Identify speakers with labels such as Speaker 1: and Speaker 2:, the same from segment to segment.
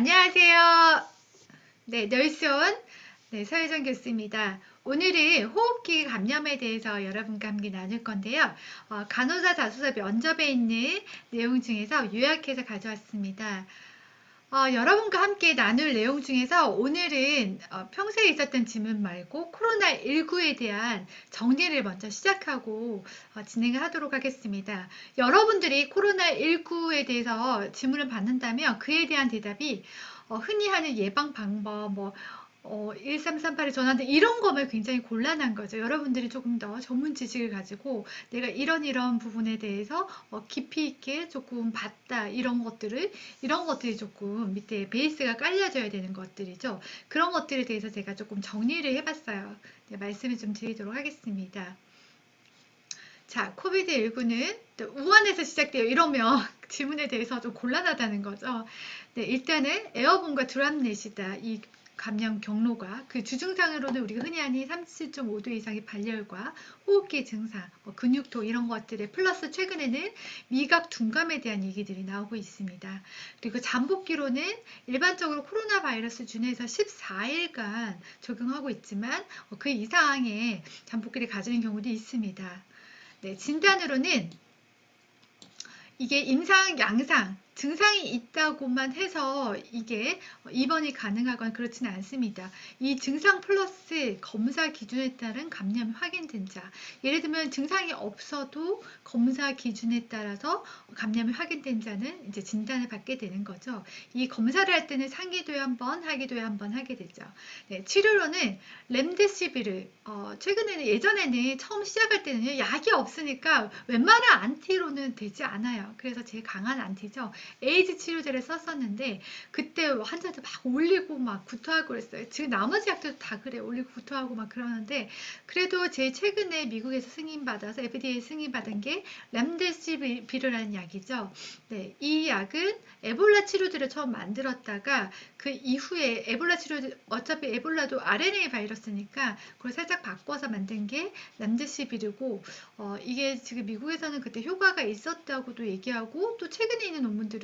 Speaker 1: 안녕하세요. 네, 널스온 서혜정 교수입니다. 오늘은 호흡기 감염에 대해서 여러분과 함께 나눌 건데요. 간호사 자소서 면접에 있는 내용 중에서 요약해서 가져왔습니다. 여러분과 함께 나눌 내용 중에서 오늘은 평소에 있었던 질문 말고 코로나19에 대한 정리를 먼저 시작하고 진행을 하도록 하겠습니다. 여러분들이 코로나19에 대해서 질문을 받는다면 그에 대한 대답이 흔히 하는 예방 방법, 1338에 전화인데 이런 거면 굉장히 곤란한 거죠. 여러분들이 조금 더 전문 지식을 가지고 내가 이런 부분에 대해서 깊이 있게 조금 봤다 이런 것들이 조금 밑에 베이스가 깔려져야 되는 것들이죠. 그런 것들에 대해서 제가 조금 정리를 해봤어요. 네, 말씀을 좀 드리도록 하겠습니다. 자, 코비드19는 우한에서 시작돼요. 이러면 질문에 대해서 좀 곤란하다는 거죠. 네, 일단은 에어본과 드랍넷이다. 이 감염 경로가 그 주증상으로는 우리가 흔히 하는 37.5도 이상의 발열과 호흡기 증상, 근육통 이런 것들에 플러스 최근에는 미각 둔감에 대한 얘기들이 나오고 있습니다. 그리고 잠복기로는 일반적으로 코로나 바이러스 준해서 14일간 적용하고 있지만 그 이상의 잠복기를 가지는 경우도 있습니다. 네, 진단으로는 이게 임상, 양상, 증상이 있다고만 해서 이게 입원이 가능하거나 그렇지는 않습니다. 이 증상 플러스 검사 기준에 따른 감염이 확인된 자. 예를 들면 증상이 없어도 검사 기준에 따라서 감염이 확인된 자는 이제 진단을 받게 되는 거죠. 이 검사를 할 때는 상기도에 한번, 하기도에 한번 하게 되죠. 네, 치료로는 렘데시비르, 예전에는 처음 시작할 때는 약이 없으니까 웬만한 안티로는 되지 않아요. 그래서 제일 강한 안티죠. 에이즈 치료제를 썼었는데 그때 환자들 막 올리고 막 구토하고 그랬어요. 지금 나머지 약들도 다 그래. 올리고 구토하고 막 그러는데 그래도 제일 최근에 미국에서 승인받아서 FDA 승인받은 게 렘데시비르라는 약이죠. 네, 이 약은 에볼라 치료제를 처음 만들었다가 그 이후에 에볼라 치료제 어차피 에볼라도 RNA 바이러스니까 그걸 살짝 바꿔서 만든 게 렘데시비르고 이게 지금 미국에서는 그때 효과가 있었다고도 얘기하고 또 최근에 있는 논문들은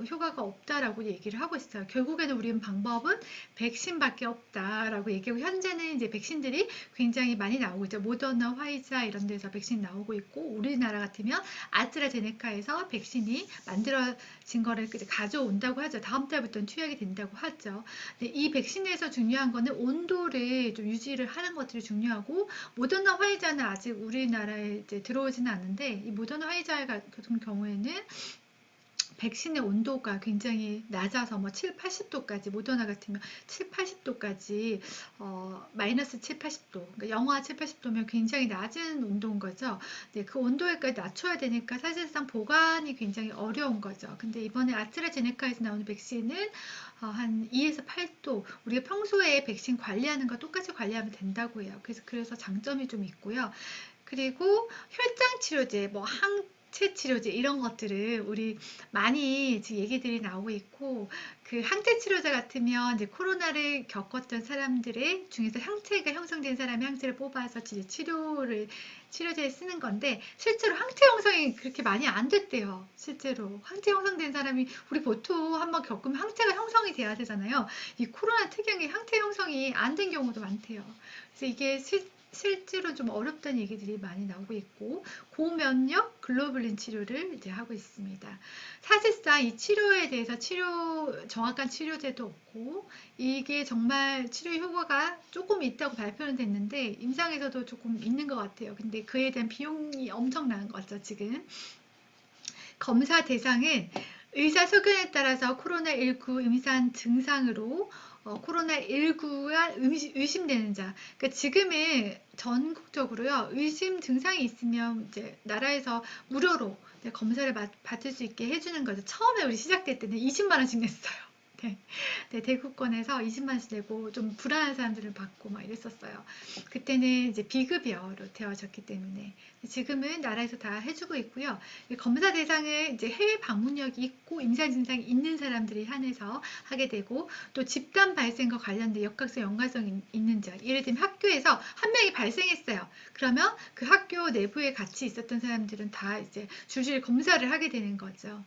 Speaker 1: 효과가 없다라고 얘기를 하고 있어요. 결국에는 우리는 방법은 백신밖에 없다라고 얘기하고 현재는 이제 백신들이 굉장히 많이 나오고 있죠. 모더나, 화이자 이런 데서 백신 나오고 있고 우리나라 같으면 아스트라제네카에서 백신이 만들어진 거를 이제 가져온다고 하죠. 다음 달부터는 투약이 된다고 하죠. 근데 이 백신에서 중요한 거는 온도를 좀 유지를 하는 것들이 중요하고 모더나 화이자는 아직 우리나라에 이제 들어오지는 않는데 이 모더나 화이자 같은 경우에는 백신의 온도가 굉장히 낮아서 7, 80도까지 모더나 같으면 7, 80도까지 마이너스 7, 80도 그러니까 영하 7, 80도면 굉장히 낮은 온도인 거죠. 네, 그 온도에까지 낮춰야 되니까 사실상 보관이 굉장히 어려운 거죠. 근데 이번에 아스트라제네카에서 나오는 백신은 한 2에서 8도 우리가 평소에 백신 관리하는 거 똑같이 관리하면 된다고 해요. 그래서 장점이 좀 있고요. 그리고 혈장 치료제, 항체 치료제 이런 것들을 우리 많이 지금 얘기들이 나오고 있고 그 항체 치료제 같으면 이제 코로나를 겪었던 사람들의 중에서 항체가 형성된 사람이 항체를 뽑아서 치료제에 쓰는 건데 실제로 항체 형성이 그렇게 많이 안 됐대요. 실제로 항체 형성된 사람이 우리 보통 한번 겪으면 항체가 형성이 돼야 되잖아요. 이 코로나 특유의 항체 형성이 안 된 경우도 많대요. 그래서 이게 실제로 좀 어렵다는 얘기들이 많이 나오고 있고 고면역 글로불린 치료를 이제 하고 있습니다. 사실상 이 치료에 대해서 정확한 치료제도 없고 이게 정말 치료 효과가 조금 있다고 발표는 됐는데 임상에서도 조금 있는 것 같아요. 근데 그에 대한 비용이 엄청난 거죠, 지금. 검사 대상은 의사 소견에 따라서 코로나19 임상 증상으로 코로나19가 의심되는 자. 그러니까 지금은 전국적으로요, 의심 증상이 있으면 이제 나라에서 무료로 검사를 받을 수 있게 해주는 거죠. 처음에 우리 시작될 때는 20만 원씩 냈어요. 네, 네, 대구권에서 20만 원씩 내고 좀 불안한 사람들을 받고 막 이랬었어요. 그때는 이제 비급여로 되어졌기 때문에 지금은 나라에서 다 해주고 있고요. 검사 대상은 이제 해외 방문력이 있고 임상 증상이 있는 사람들이 한해서 하게 되고 또 집단 발생과 관련된 역학성 연관성 있는 자, 예를 들면 학교에서 한 명이 발생했어요. 그러면 그 학교 내부에 같이 있었던 사람들은 다 이제 줄줄이 검사를 하게 되는 거죠.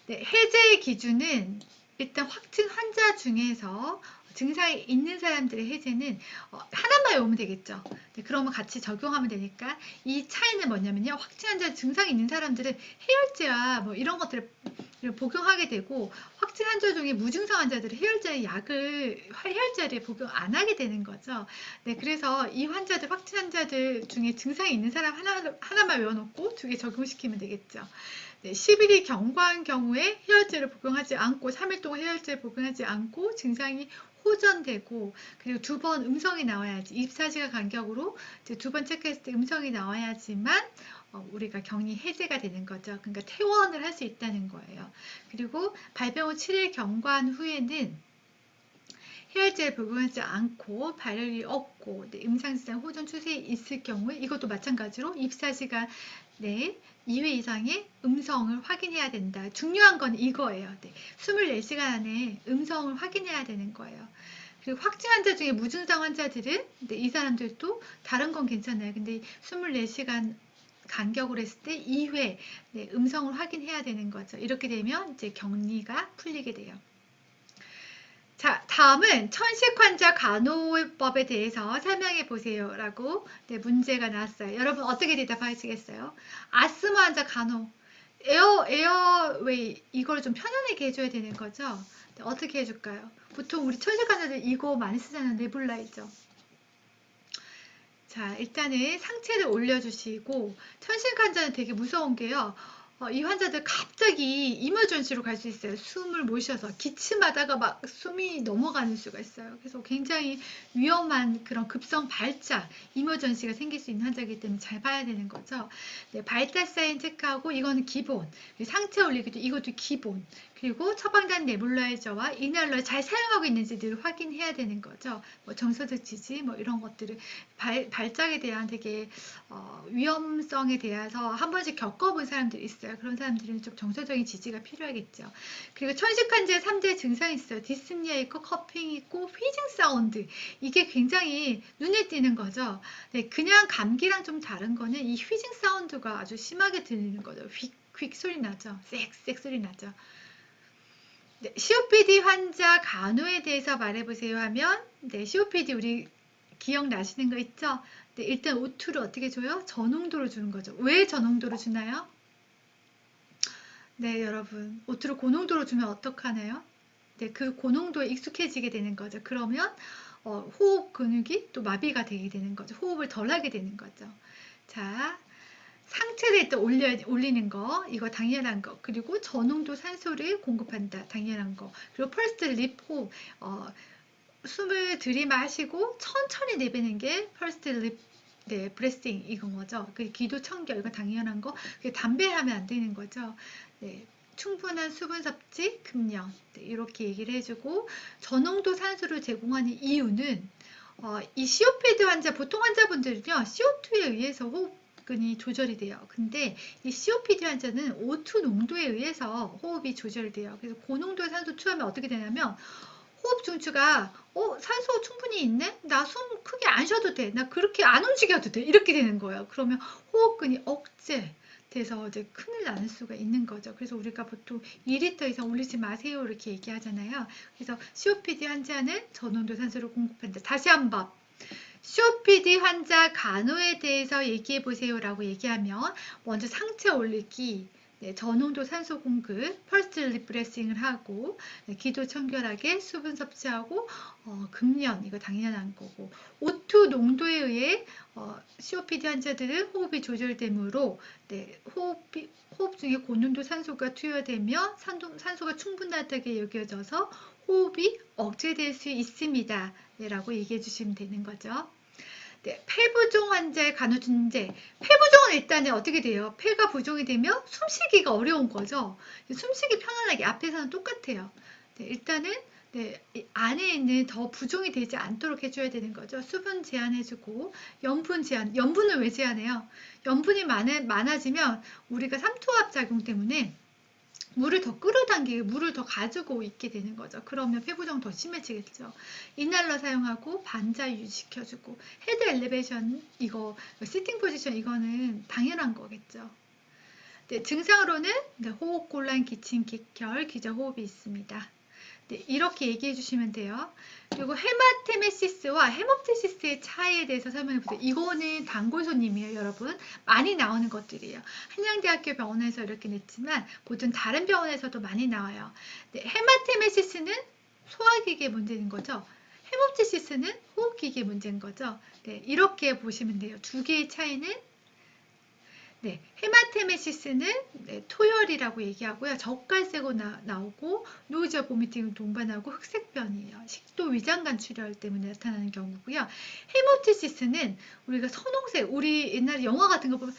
Speaker 1: 네, 해제의 기준은 일단 확진 환자 중에서 증상이 있는 사람들의 해제는 하나만 외우면 되겠죠. 네, 그러면 같이 적용하면 되니까 이 차이는 뭐냐면요. 확진 환자 증상이 있는 사람들은 해열제와 뭐 이런 것들을 복용하게 되고 확진 환자 중에 무증상 환자들은 해열제를 복용 안 하게 되는 거죠. 네, 그래서 이 환자들 확진 환자들 중에 증상이 있는 사람 하나만 외워놓고 두 개 적용시키면 되겠죠. 네, 11일 경과한 경우에 해열제를 복용하지 않고 3일 동안 해열제를 복용하지 않고 증상이 호전되고 그리고 두 번 음성이 나와야지 24시간 간격으로 두 번 체크했을 때 음성이 나와야지만 우리가 격리 해제가 되는 거죠. 그러니까 퇴원을 할 수 있다는 거예요. 그리고 발병 후 7일 경과한 후에는 해열제를 복용하지 않고 발열이 없고 임상증상 호전 추세에 있을 경우에 이것도 마찬가지로 24시간 내 2회 이상의 음성을 확인해야 된다. 중요한 건 이거예요. 24시간 안에 음성을 확인해야 되는 거예요. 그리고 확진 환자 중에 무증상 환자들은 이 사람들도 다른 건 괜찮아요. 근데 24시간 간격으로 했을 때 2회 음성을 확인해야 되는 거죠. 이렇게 되면 이제 격리가 풀리게 돼요. 자, 다음은 천식 환자 간호법에 대해서 설명해 보세요 라고 문제가 나왔어요. 여러분 어떻게 대답하시겠어요? 아스마 환자 간호 에어웨이 이걸 좀 편안하게 해줘야 되는 거죠. 어떻게 해줄까요? 보통 우리 천식 환자들 이거 많이 쓰잖아요. 네불라이저. 자, 일단은 상체를 올려주시고 천식 환자는 되게 무서운 게요. 이 환자들 갑자기 이머전시로 갈 수 있어요. 숨을 못 쉬어서 기침하다가 막 숨이 넘어가는 수가 있어요. 그래서 굉장히 위험한 그런 급성 발작, 이머전시가 생길 수 있는 환자이기 때문에 잘 봐야 되는 거죠. 네, 발달 사인 체크하고 이거는 기본, 상체 올리기도 이것도 기본, 그리고 처방전 네불라이저와 이널러 잘 사용하고 있는지 늘 확인해야 되는 거죠. 뭐 정서적 지지 뭐 이런 것들을 발작에 대한 되게 위험성에 대해서 한 번씩 겪어본 사람들이 있어요. 그런 사람들은 좀 정서적인 지지가 필요하겠죠. 그리고 천식 환자의 3대 증상이 있어요. 디스니아 있고 커핑 있고 휘징 사운드. 이게 굉장히 눈에 띄는 거죠. 네, 그냥 감기랑 좀 다른 거는 이 휘징 사운드가 아주 심하게 들리는 거죠. 휙 소리 나죠. 쌕쌕 소리 나죠. 네, COPD 환자 간호에 대해서 말해보세요 하면 COPD 우리 기억나시는 거 있죠? 네, 일단 O2를 어떻게 줘요? 저농도로 주는 거죠. 왜 저농도로 주나요? 네, 여러분. O2를 고농도로 주면 어떡하나요? 네, 그 고농도에 익숙해지게 되는 거죠. 그러면 호흡 근육이 또 마비가 되게 되는 거죠. 호흡을 덜 하게 되는 거죠. 자, 상체를 일단 올리는 거, 이거 당연한 거. 그리고 저농도 산소를 공급한다. 당연한 거. 그리고 퍼스트 립 호흡, 숨을 들이마시고 천천히 내뱉는 게 퍼스트 립 브레싱 이건 거죠. 그 기도 청결 이거 당연한 거. 담배 하면 안 되는 거죠. 네, 충분한 수분 섭취, 금연 이렇게 얘기를 해주고 저농도 산소를 제공하는 이유는 이 COPD 환자 보통 환자분들은요 CO2에 의해서 호흡근이 조절이 돼요. 근데 이 COPD 환자는 O2 농도에 의해서 호흡이 조절돼요. 그래서 고농도의 산소 투하면 어떻게 되냐면 호흡 중추가 산소 충분히 있네? 나 숨 크게 안 쉬어도 돼. 나 그렇게 안 움직여도 돼. 이렇게 되는 거예요. 그러면 호흡근이 억제 돼서 이제 큰일 나는 수가 있는 거죠. 그래서 우리가 보통 2리터 이상 올리지 마세요 이렇게 얘기하잖아요. 그래서 COPD 환자는 저농도 산소를 공급한다. 다시 한번 COPD 환자 간호에 대해서 얘기해 보세요 라고 얘기하면 먼저 상체 올리기, 저농도 산소 공급, 퍼스트 리프레싱을 하고 기도 청결하게 수분 섭취하고 금연 이거 당연한 거고 O2 농도에 의해 COPD 환자들은 호흡이 조절되므로 호흡 중에 고농도 산소가 투여되며 산소가 충분하다게 여겨져서 호흡이 억제될 수 있습니다. 라고 얘기해 주시면 되는 거죠. 네, 폐부종 환자의 간호준제. 폐부종은 일단은 어떻게 돼요? 폐가 부종이 되면 숨쉬기가 어려운 거죠. 숨쉬기 편안하게 앞에서는 똑같아요. 네, 일단은 안에 있는 더 부종이 되지 않도록 해줘야 되는 거죠. 수분 제한해주고 염분 제한. 염분을 왜 제한해요? 염분이 많아지면 우리가 삼투압 작용 때문에 물을 더 끌어당기고 물을 더 가지고 있게 되는 거죠. 그러면 폐부종 더 심해지겠죠. 이날러 사용하고 반자 유지시켜주고 헤드 엘리베이션 이거 시팅 포지션 이거는 당연한 거겠죠. 네, 증상으로는 호흡곤란, 기침, 기결, 기저호흡이 있습니다. 네, 이렇게 얘기해 주시면 돼요. 그리고 헤마테메시스와 헤모프티시스의 차이에 대해서 설명해 보세요. 이거는 단골 손님이에요, 여러분. 많이 나오는 것들이에요. 한양대학교 병원에서 이렇게 냈지만 보통 다른 병원에서도 많이 나와요. 네, 헤마테메시스는 소화기계 문제인 거죠. 헤모프티시스는 호흡기계 문제인 거죠. 네, 이렇게 보시면 돼요. 두 개의 차이는 네, 헤마테메시스는 네, 토열이라고 얘기하고요. 젓갈색으로 나오고 노이즈와 보미팅을 동반하고 흑색변이에요. 식도 위장관 출혈 때문에 나타나는 경우고요. 헤모티시스는 우리가 선홍색, 우리 옛날에 영화 같은 거 보면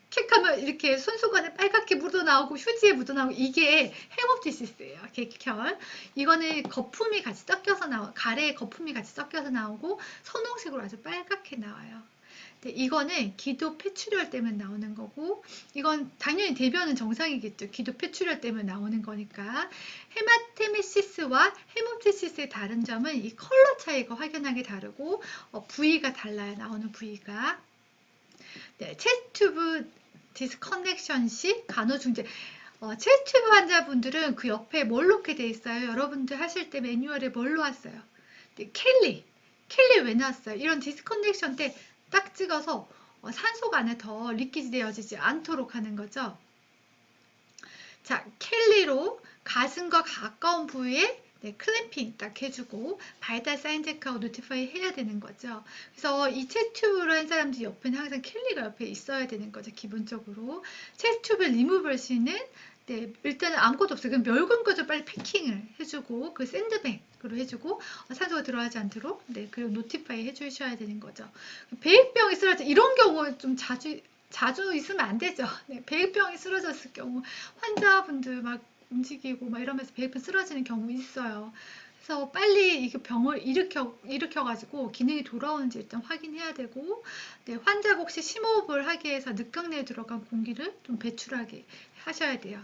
Speaker 1: 캑하면 이렇게 손수건에 빨갛게 묻어나오고 휴지에 묻어나오고 이게 헤모티시스예요. 객혈. 이거는 거품이 같이 섞여서 가래에 거품이 같이 섞여서 나오고 선홍색으로 아주 빨갛게 나와요. 네, 이거는 기도 폐출혈 때문에 나오는 거고 이건 당연히 대변은 정상이겠죠. 기도 폐출혈 때문에 나오는 거니까. 헤마테메시스와 헤모프티시스의 다른 점은 이 컬러 차이가 확연하게 다르고 부위가 달라요. 나오는 부위가. 네, 체스트 튜브 디스커넥션 시 간호중재. 체스트 튜브 환자분들은 그 옆에 뭘 놓게 돼 있어요? 여러분들 하실 때 매뉴얼에 뭘 놓았어요? 네, 켈리 왜 놨어요? 이런 디스커넥션 때 딱 찍어서 산소가 안에 더 리퀴지 되어지지 않도록 하는 거죠. 자, 켈리로 가슴과 가까운 부위에 네, 클램핑 딱 해주고 바이탈 사인 체크하고 노티파이 해야 되는 거죠. 그래서 이 체스튜브를 한 사람들 옆에는 항상 켈리가 옆에 있어야 되는 거죠. 기본적으로 체스튜브 리무버시는 네, 일단은 아무것도 없어요. 그럼 멸군 거죠. 빨리 패킹을 해주고 그 샌드백으로 해주고 산소가 들어가지 않도록 네, 그리고 노티파이 해주셔야 되는 거죠. 배액병이 쓰러져 이런 경우는 좀 자주 있으면 안 되죠. 네, 배액병이 쓰러졌을 경우 환자분들 막 움직이고 막 이러면서 배액병 쓰러지는 경우 있어요. 그래서 빨리 이게 병을 일으켜가지고 기능이 돌아오는지 일단 확인해야 되고, 네, 환자가 혹시 심호흡을 하기 위해서 늑강내에 들어간 공기를 좀 배출하게 하셔야 돼요.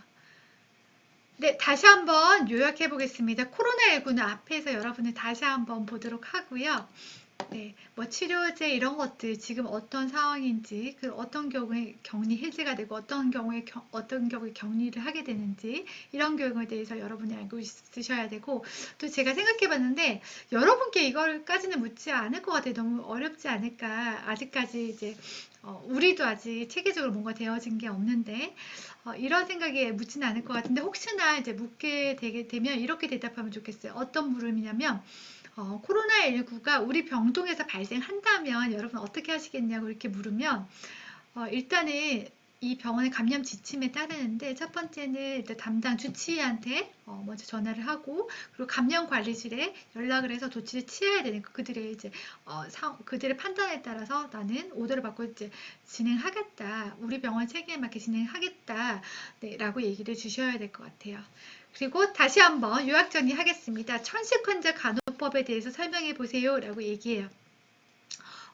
Speaker 1: 네, 다시 한번 요약해 보겠습니다. 코로나19는 앞에서 여러분을 다시 한번 보도록 하고요. 네, 뭐 치료제 이런 것들 지금 어떤 상황인지, 그 어떤 경우에 격리 해제가 되고 어떤 경우에 격리를 하게 되는지 이런 경우에 대해서 여러분이 알고 있으셔야 되고 또 제가 생각해 봤는데 여러분께 이걸까지는 묻지 않을 것 같아요. 너무 어렵지 않을까. 아직까지 이제 우리도 아직 체계적으로 뭔가 되어진 게 없는데 이런 생각에 묻지는 않을 것 같은데 혹시나 이제 묻게 되면 이렇게 대답하면 좋겠어요. 어떤 물음이냐면 코로나19가 우리 병동에서 발생한다면 여러분 어떻게 하시겠냐고 이렇게 물으면 일단은 이 병원의 감염 지침에 따르는데 첫 번째는 일단 담당 주치의한테 먼저 전화를 하고 그리고 감염관리실에 연락을 해서 조치를 취해야 되는 그들의 이제 그들의 판단에 따라서 나는 오더를 받고 이제 진행하겠다 우리 병원 체계에 맞게 진행하겠다 네, 라고 얘기를 주셔야 될 것 같아요. 그리고 다시 한번 요약 정리하겠습니다. 천식 환자 간호법에 대해서 설명해 보세요 라고 얘기해요.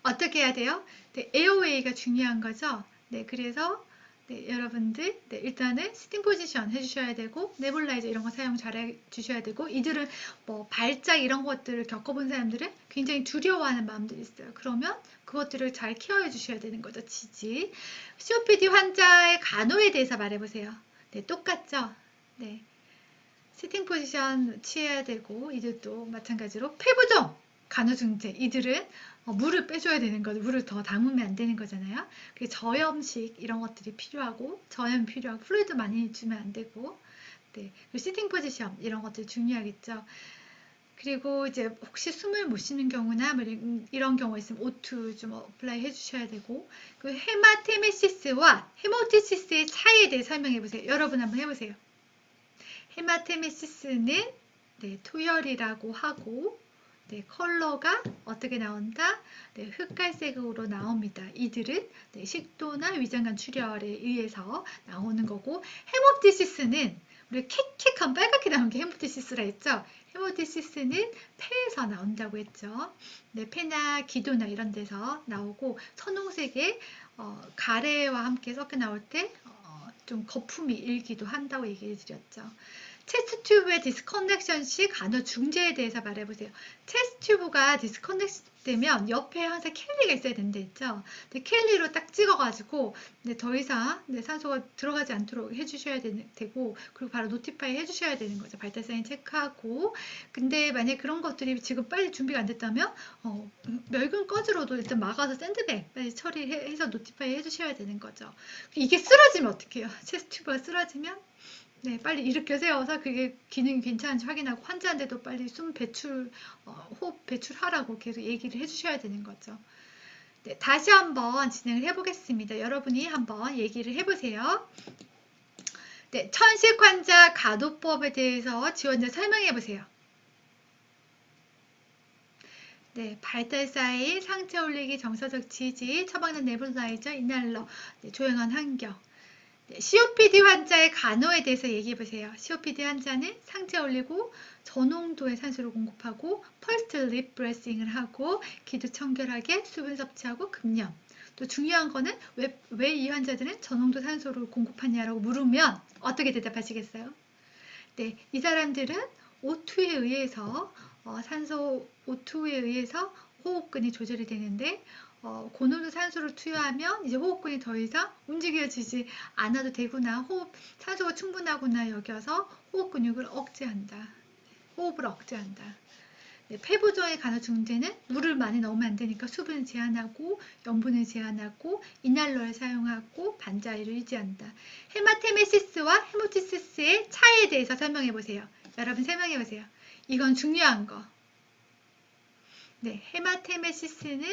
Speaker 1: 어떻게 해야 돼요? 네, 에어웨이가 중요한 거죠. 네, 그래서 네, 여러분들 네, 일단은 시팅 포지션 해주셔야 되고 네블라이저 이런 거 사용 잘 해주셔야 되고 이들은 뭐 발작 이런 것들을 겪어본 사람들은 굉장히 두려워하는 마음들이 있어요. 그러면 그것들을 잘 케어해 주셔야 되는 거죠. 지지. COPD 환자의 간호에 대해서 말해보세요. 네, 똑같죠? 네. 시팅 포지션 취해야 되고 이들도 마찬가지로 폐부종 간호중재 이들은 물을 빼줘야 되는 거죠. 물을 더 담으면 안 되는 거잖아요. 저염식 이런 것들이 필요하고 저염 필요하고 플루이드 많이 주면 안 되고 네. 그리고 시팅 포지션 이런 것들이 중요하겠죠. 그리고 이제 혹시 숨을 못 쉬는 경우나 뭐 이런 경우가 있으면 O2 좀 어플라이 해주셔야 되고 그 헤마테메시스와 헤모티시스의 차이에 대해 설명해 보세요. 여러분 한번 해보세요. 헤마테메시스는 네, 토열이라고 하고 네, 컬러가 어떻게 나온다? 네, 흑갈색으로 나옵니다. 이들은 네, 식도나 위장관 출혈에 의해서 나오는 거고 헤모티시스는 우리 캑캑한 빨갛게 나온 게 헤모티시스라 했죠. 헤모티시스는 폐에서 나온다고 했죠. 네, 폐나 기도나 이런 데서 나오고 선홍색의 가래와 함께 섞여 나올 때 좀 거품이 일기도 한다고 얘기해 드렸죠. 체스트 튜브의 디스커넥션 시 간호 중재에 대해서 말해보세요. 체스트 튜브가 되면 옆에 항상 켈리가 있어야 된다 했죠. 근데 켈리로 딱 찍어가지고 더 이상 산소가 들어가지 않도록 해주셔야 되고, 그리고 바로 노티파이 해주셔야 되는 거죠. 발달 사인 체크하고. 근데 만약 그런 것들이 지금 빨리 준비가 안 됐다면 멸균 꺼즈로도 일단 막아서 샌드백 빨리 처리해서 노티파이 해주셔야 되는 거죠. 이게 쓰러지면 어떡해요? 체스트 튜브가 쓰러지면 빨리 일으켜 세워서 그게 기능이 괜찮은지 확인하고 환자한테도 빨리 숨 배출, 호흡 배출하라고 계속 얘기를 해주셔야 되는 거죠. 다시 한번 진행을 해보겠습니다. 여러분이 한번 얘기를 해보세요. 천식 환자 간호법에 대해서 지원자 설명해 보세요. 발달 사인, 상체 올리기, 정서적 지지, 처방전 네블라이저, 이날러, 조용한 환경. COPD 환자의 간호에 대해서 얘기해 보세요. COPD 환자는 상체 올리고 저농도의 산소를 공급하고 퍼스트 립 브레싱을 하고 기도 청결하게 수분 섭취하고 금연. 또 중요한 거는 왜 이 환자들은 저농도 산소를 공급하냐라고 물으면 어떻게 대답하시겠어요? 이 사람들은 O2에 의해서 산소 O2에 의해서 호흡근이 조절이 되는데 고농도 산소를 투여하면 이제 호흡근이 더 이상 움직여지지 않아도 되구나, 산소가 충분하구나 여겨서 호흡 근육을 억제한다. 호흡을 억제한다. 폐부종의 간호 중재는 물을 많이 넣으면 안 되니까 수분을 제한하고 염분을 제한하고 이날러를 사용하고 반자리를 유지한다. 헤마테메시스와 헤모티시스의 차이에 대해서 설명해 보세요. 여러분 설명해 보세요. 이건 중요한 거. 헤마테메시스는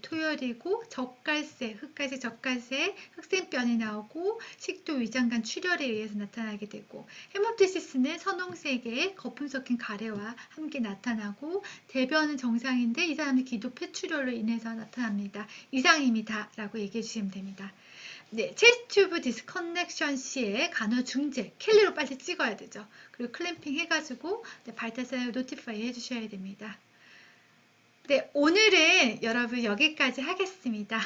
Speaker 1: 토열이고 젓갈색, 흑갈색 젓갈색 흑색변이 나오고 식도 위장관 출혈에 의해서 나타나게 되고, 헤모티시스는 선홍색의 거품 섞인 가래와 함께 나타나고, 대변은 정상인데 이 사람은 기도 폐출혈로 인해서 나타납니다. 이상입니다 라고 얘기해 주시면 됩니다. 체스트 튜브 디스커넥션 시에 간호 중재, 켈리로 빨리 찍어야 되죠. 그리고 클램핑 해가지고 발달사유 노티파이 해주셔야 됩니다. 오늘은 여러분 여기까지 하겠습니다.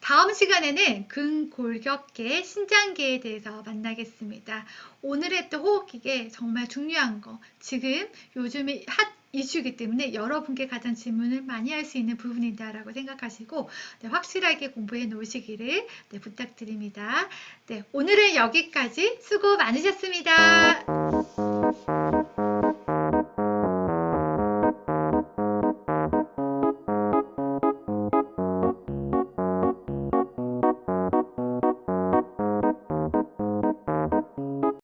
Speaker 1: 다음 시간에는 근골격계, 신장계에 대해서 만나겠습니다. 오늘의 또 호흡기계 정말 중요한 거, 지금 요즘에 핫 이슈이기 때문에 여러분께 가장 질문을 많이 할 수 있는 부분이다라고 생각하시고 확실하게 공부해 놓으시기를 부탁드립니다. 오늘은 여기까지 수고 많으셨습니다.